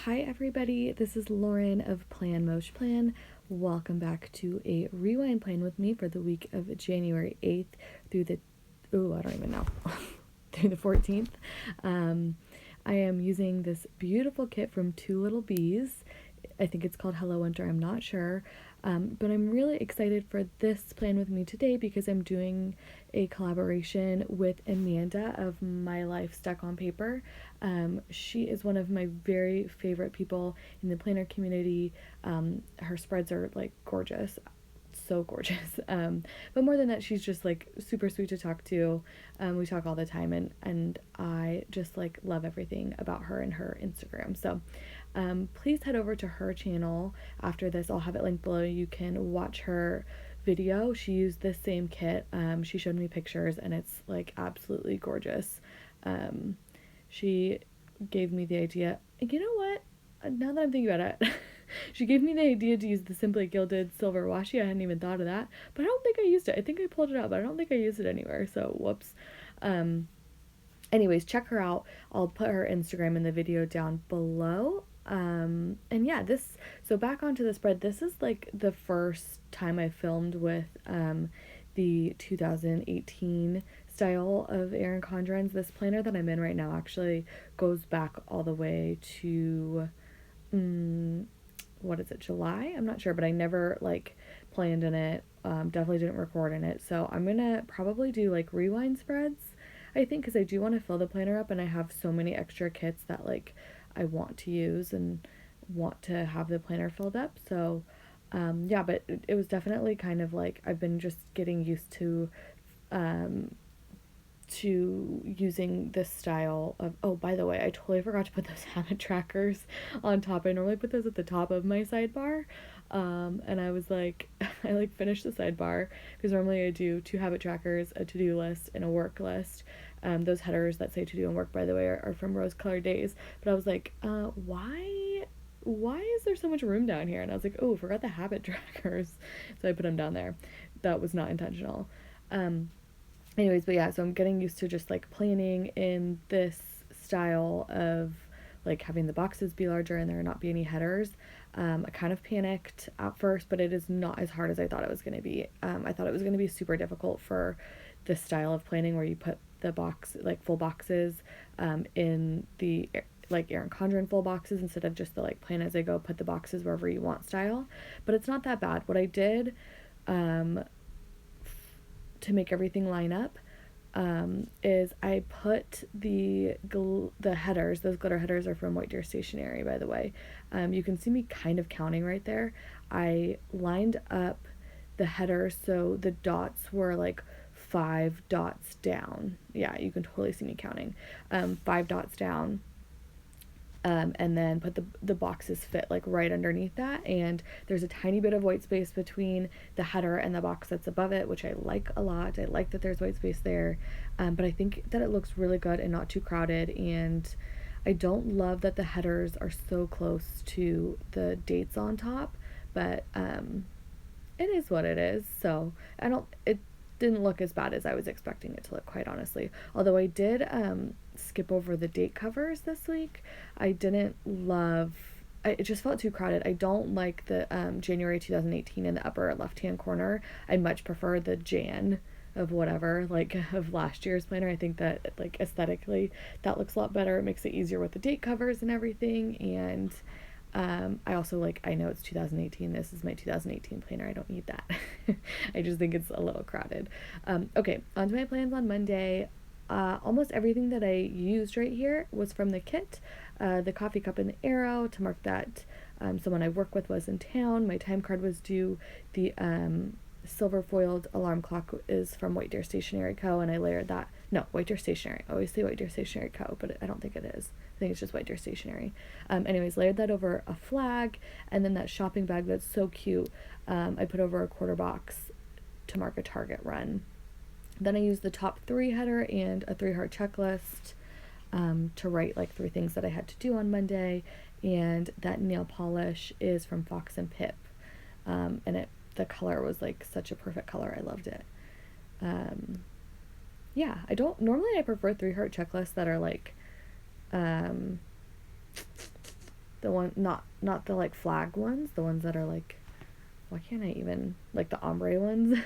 Hi everybody, this is Lauren of planmoshplan. Welcome back to a rewind plan with me for the week of January 8th through the, I don't even know, through the 14th. I am using this beautiful kit from twolil'bees. I think it's called Hello Winter, I'm not sure. But I'm really excited for this plan with me today because I'm doing a collaboration with Amanda of My Life Stuck on Paper. She is one of my very favorite people in the planner community. Her spreads are like gorgeous, so gorgeous. But more than that, she's just like super sweet to talk to. We talk all the time, and I just like love everything about her and her Instagram. So please head over to her channel after this. I'll have it linked below. You can watch her video. She used this same kit. She showed me pictures and it's like absolutely gorgeous. She gave me the idea. You know what? Now that I'm thinking about it, she gave me the idea to use the Simply Gilded silver washi. I hadn't even thought of that, but I don't think I used it. I think I pulled it out, but I don't think I used it anywhere. So whoops. Anyways, check her out. I'll put her Instagram in the video down below. And yeah, so back onto the spread. This is like the first time I filmed with the 2018 style of Erin Condren's. This planner that I'm in right now actually goes back all the way to what is it, July? I'm not sure, but I never like planned in it. Definitely didn't record in it. So I'm gonna probably do like rewind spreads, I think, because I do want to fill the planner up and I have so many extra kits that like I want to use and want to have the planner filled up. So yeah, but it was definitely kind of like I've been just getting used to using this style of, oh, by the way, I totally forgot to put those habit trackers on top. I normally put those at the top of my sidebar. And I was like, I like finished the sidebar because normally I do 2 habit trackers, a to-do list, and a work list. Those headers that say to-do and work, by the way, are from Rose Colored Days. But I was like, why is there so much room down here? And I was like, oh, forgot the habit trackers. So I put them down there. That was not intentional. Anyways, but yeah, so I'm getting used to just like planning in this style of like having the boxes be larger and there not be any headers. I kind of panicked at first, but it is not as hard as I thought it was going to be. I thought it was going to be super difficult for this style of planning where you put the box, like full boxes, in the like Erin Condren full boxes instead of just the like plan as I go, put the boxes wherever you want style. But it's not that bad. What I did, to make everything line up, is I put the headers. Those glitter headers are from White Deer Stationery, by the way. You can see me kind of counting right there. I lined up the headers so the dots were like 5 dots down. Yeah, you can totally see me counting. 5 dots down. And then put the boxes fit like right underneath that, and there's a tiny bit of white space between the header and the box that's above it, which I like a lot. I like that there's white space there, but I think that it looks really good and not too crowded, and I don't love that the headers are so close to the dates on top, but it is what it is. So it didn't look as bad as I was expecting it to look, quite honestly. Although I did skip over the date covers this week. It just felt too crowded. I don't like the January 2018 in the upper left hand corner. I much prefer the Jan of whatever, like of last year's planner. I think that like aesthetically that looks a lot better. It makes it easier with the date covers and everything, and I also like, I know it's 2018, this is my 2018 planner, I don't need that. I just think it's a little crowded. Okay, on to my plans on Monday. Almost everything that I used right here was from the kit. The coffee cup and the arrow to mark that someone I work with was in town. My time card was due. The silver foiled alarm clock is from White Deer Stationery Co. and I layered that. No, White Deer Stationery. I always say White Deer Stationery Co., but I don't think it is. I think it's just White Deer Stationery. Anyways, layered that over a flag, and then that shopping bag that's so cute, I put over a quarter box to mark a Target run. Then I used the top 3 header and a 3 heart checklist to write like 3 things that I had to do on Monday, and that nail polish is from Fox and Pip, and the color was like such a perfect color. I loved it. Yeah, I prefer 3 heart checklists that are like The one, not the like flag ones, the ones that are like, why can't I even, like the ombre ones.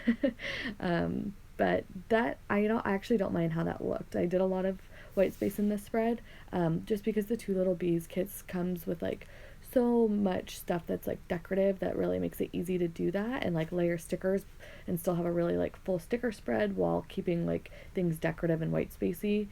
But that, I actually don't mind how that looked. I did a lot of white space in this spread, just because the Two Little Bees kits comes with like so much stuff that's like decorative that really makes it easy to do that, and like layer stickers and still have a really like full sticker spread while keeping like things decorative and white spacey.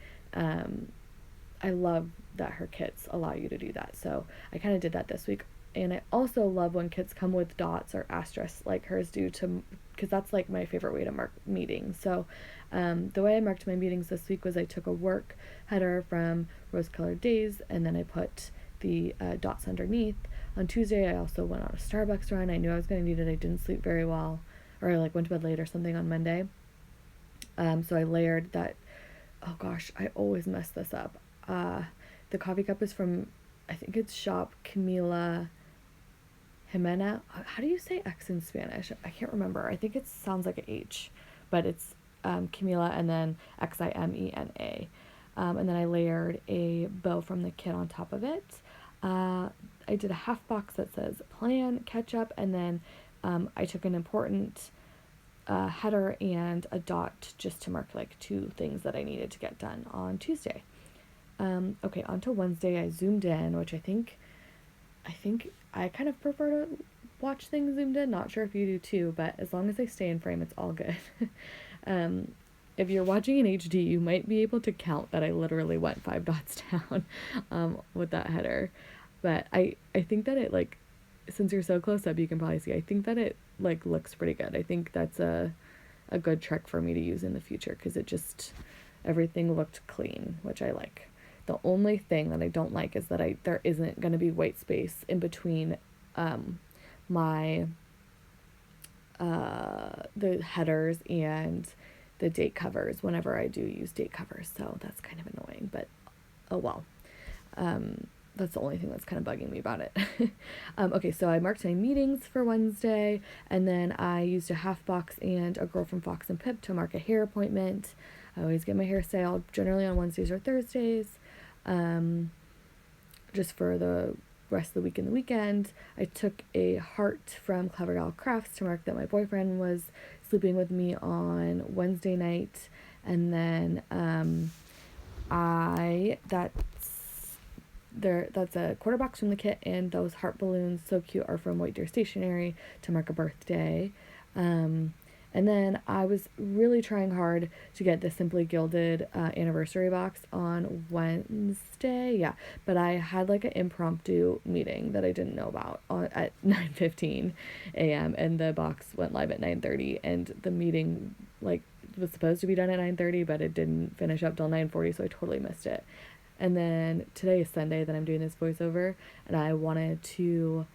I love that her kits allow you to do that, so I kind of did that this week. And I also love when kits come with dots or asterisks like hers do, to because that's like my favorite way to mark meetings. So the way I marked my meetings this week was I took a work header from Rose Colored Days, and then I put the dots underneath. On Tuesday I also went on a Starbucks run. I knew I was going to need it. I didn't sleep very well, or I like went to bed late or something on Monday. So I layered that. Oh gosh, I always mess this up. The coffee cup is from, I think it's shop Camila Jimena. How do you say X in Spanish? I can't remember. I think it sounds like an H, but it's Camila and then Ximena. And then I layered a bow from the kit on top of it. I did a half box that says plan, ketchup, and then I took an important header and a dot just to mark like 2 things that I needed to get done on Tuesday. Okay, on to Wednesday. I zoomed in, which I think I kind of prefer to watch things zoomed in. Not sure if you do too, but as long as they stay in frame, it's all good. If you're watching in HD, you might be able to count that I literally went 5 dots down with that header. But I think that it, like, since you're so close up, you can probably see, I think that it like looks pretty good. I think that's a good trick for me to use in the future, because it just, everything looked clean, which I like. The only thing that I don't like is that there isn't going to be white space in between my the headers and the date covers whenever I do use date covers. So that's kind of annoying, but oh well. That's the only thing that's kind of bugging me about it. Okay, so I marked my meetings for Wednesday, and then I used a half box and a girl from Fox and Pip to mark a hair appointment. I always get my hair styled generally on Wednesdays or Thursdays, just for the rest of the week and the weekend. I took a heart from Clever Gal Crafts to mark that my boyfriend was sleeping with me on Wednesday night, and then that's a quarter box from the kit, and those heart balloons, so cute, are from White Deer Stationery to mark a birthday. And then I was really trying hard to get the Simply Gilded anniversary box on Wednesday. Yeah, but I had like an impromptu meeting that I didn't know about at 9:15 a.m. and the box went live at 9:30, and the meeting like was supposed to be done at 9:30, but it didn't finish up till 9:40, so I totally missed it. And then today is Sunday that I'm doing this voiceover, and I wanted to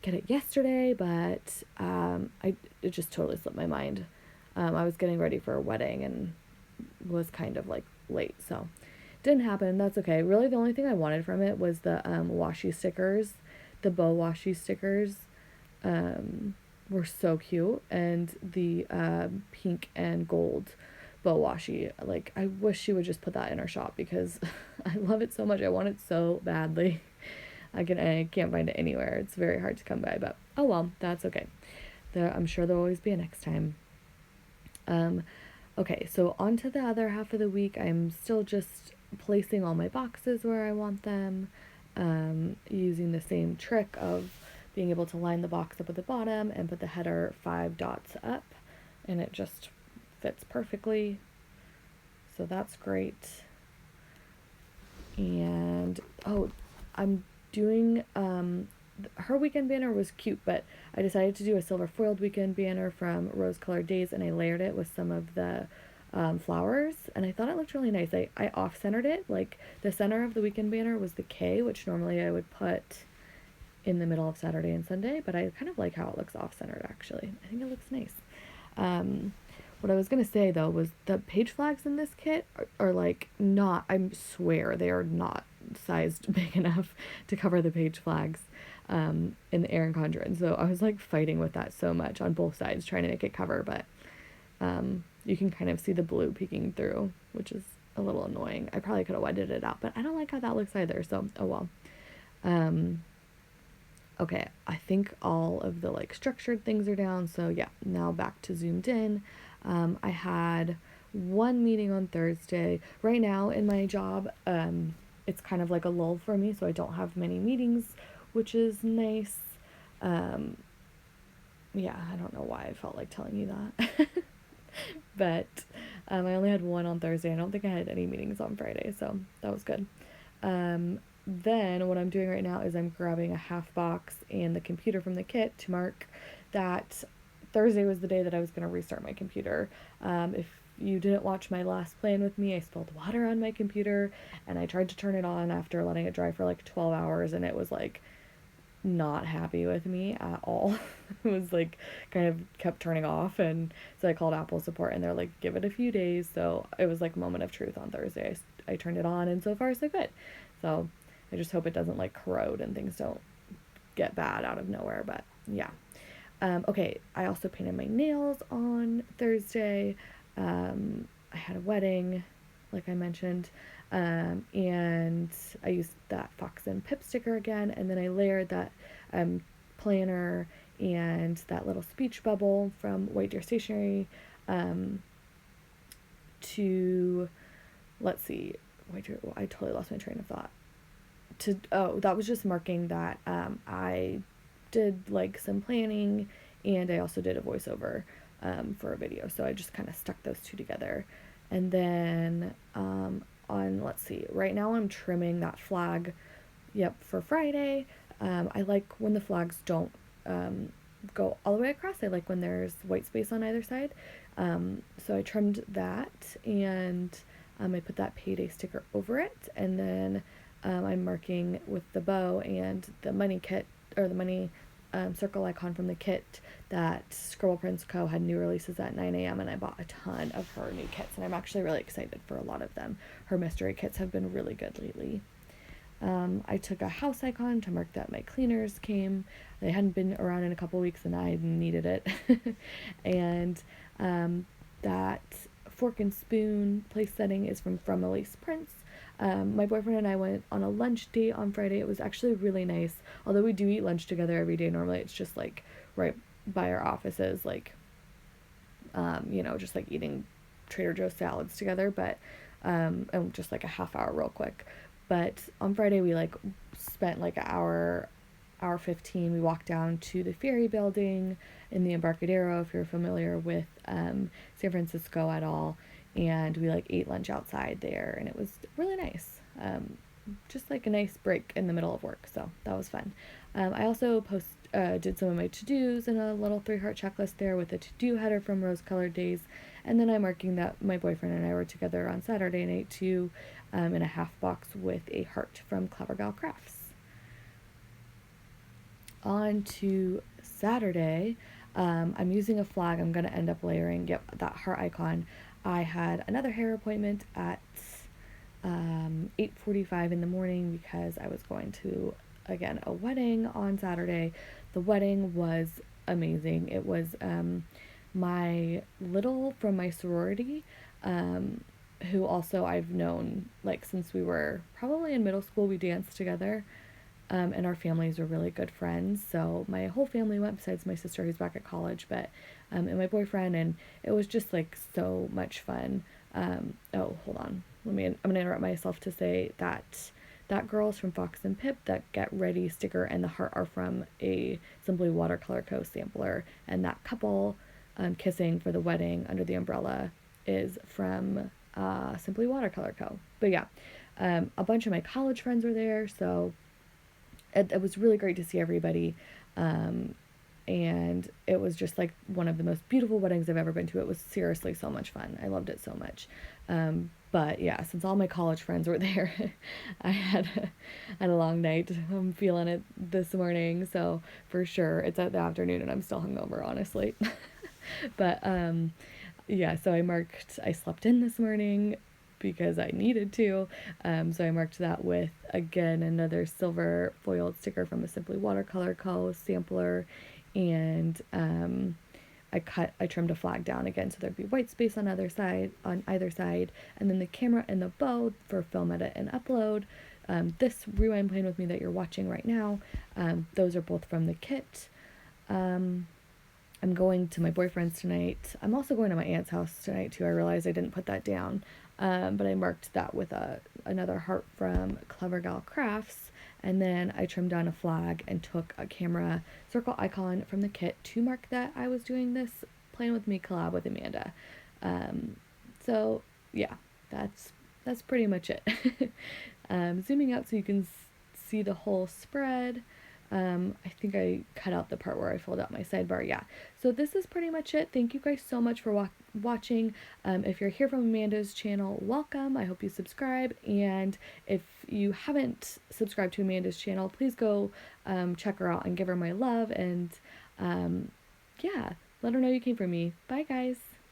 get it yesterday, but it just totally slipped my mind. I was getting ready for a wedding and was kind of like late, so didn't happen. That's okay. Really, the only thing I wanted from it was the washi stickers. The bow washi stickers were so cute, and the pink and gold bow washi, like, I wish she would just put that in her shop, because I love it so much. I want it so badly. I can't find it anywhere. It's very hard to come by, but oh well, that's okay. I'm sure there'll always be a next time. Okay, so on to the other half of the week. I'm still just placing all my boxes where I want them, using the same trick of being able to line the box up at the bottom and put the header 5 dots up, and it just fits perfectly. So that's great. And I'm doing her weekend banner was cute, but I decided to do a silver foiled weekend banner from Rose Colored Days, and I layered it with some of the flowers, and I thought it looked really nice. I off-centered it. Like, the center of the weekend banner was the K, which normally I would put in the middle of Saturday and Sunday, but I kind of like how it looks off-centered, actually. I think it looks nice. What I was going to say, though, was the page flags in this kit are like not, I swear, they are not sized big enough to cover the page flags in the Erin Condren. So I was like fighting with that so much on both sides, trying to make it cover, but you can kind of see the blue peeking through, which is a little annoying. I probably could have whited it out, but I don't like how that looks either, so oh well. Okay, I think all of the like structured things are down. So yeah, now back to zoomed in. I had one meeting on Thursday. Right now in my job, it's kind of like a lull for me, so I don't have many meetings, which is nice. Um, yeah, I don't know why I felt like telling you that. But I only had one on Thursday. I don't think I had any meetings on Friday, so that was good. Then what I'm doing right now is I'm grabbing a half box and the computer from the kit to mark that Thursday was the day that I was going to restart my computer. If you didn't watch my last plan with me, I spilled water on my computer and I tried to turn it on after letting it dry for like 12 hours and it was like not happy with me at all. It was like kind of kept turning off, and so I called Apple support and they're like, give it a few days. So it was like a moment of truth on Thursday. I turned it on and so far so good. So I just hope it doesn't like corrode and things don't get bad out of nowhere, but yeah. Okay, I also painted my nails on Thursday. I had a wedding, like I mentioned, and I used that Fox and Pip sticker again, and then I layered that planner and that little speech bubble from White Deer Stationery to, let's see, I totally lost my train of thought. That was just marking that I did like some planning and I also did a voiceover for a video. So I just kind of stuck those two together. And then let's see, right now I'm trimming that flag, for Friday. I like when the flags don't go all the way across. I like when there's white space on either side. So I trimmed that and I put that payday sticker over it. And then I'm marking with the bow and the money kit, or the money circle icon from the kit, that Scribble Prints Co. had new releases at 9 a.m. and I bought a ton of her new kits and I'm actually really excited for a lot of them. Her mystery kits have been really good lately. I took a house icon to mark that my cleaners came. They hadn't been around in a couple weeks and I needed it. And that fork and spoon place setting is from Elise Prince. My boyfriend and I went on a lunch date on Friday. It was actually really nice. Although we do eat lunch together every day, normally it's just like right by our offices, like, just like eating Trader Joe's salads together, but, and just like a half hour real quick. But on Friday we like spent like an hour 15. We walked down to the Ferry Building in the Embarcadero, if you're familiar with San Francisco at all, and we like ate lunch outside there and it was really nice. Just like a nice break in the middle of work, so that was fun. I also did some of my to-dos and a little 3-heart checklist there with a to-do header from Rose Colored Days, and then I'm marking that my boyfriend and I were together on Saturday night too, in a half box with a heart from Clever Gal Crafts. On to Saturday, I'm using a flag. I'm going to end up layering, that heart icon. I had another hair appointment at 8:45 in the morning because I was going to, again, a wedding on Saturday. The wedding was amazing. It was my little from my sorority, who also I've known like since we were probably in middle school. We danced together. And our families were really good friends. So my whole family went besides my sister who's back at college, but, and my boyfriend, and it was just like so much fun. Hold on. I'm going to interrupt myself to say that girls from Fox and Pip, that Get Ready sticker and the heart are from a Simply Watercolor Co. sampler. And that couple, kissing for the wedding under the umbrella is from, Simply Watercolor Co. But yeah, a bunch of my college friends were there. So it was really great to see everybody, and it was just like one of the most beautiful weddings I've ever been to. It was seriously so much fun. I loved it so much. But yeah, since all my college friends were there, I had a long night. I'm feeling it this morning, so for sure it's at the afternoon and I'm still hungover, honestly. But yeah, so I slept in this morning because I needed to. So I marked that with, again, another silver foiled sticker from a Simply Watercolor Co. sampler. And I trimmed a flag down again so there'd be white space on either side. And then the camera and the bow for film edit and upload this rewind plan with me that you're watching right now, those are both from the kit. I'm going to my boyfriend's tonight. I'm also going to my aunt's house tonight too. I realized I didn't put that down, but I marked that with another heart from Clever Gal Crafts, and then I trimmed down a flag and took a camera circle icon from the kit to mark that I was doing this Plan With Me collab with Amanda. So yeah, that's pretty much it. Zooming out so you can see the whole spread. I think I cut out the part where I filled out my sidebar. Yeah. So this is pretty much it. Thank you guys so much for watching. If you're here from Amanda's channel, welcome. I hope you subscribe. And if you haven't subscribed to Amanda's channel, please go check her out and give her my love. And yeah, let her know you came from me. Bye, guys.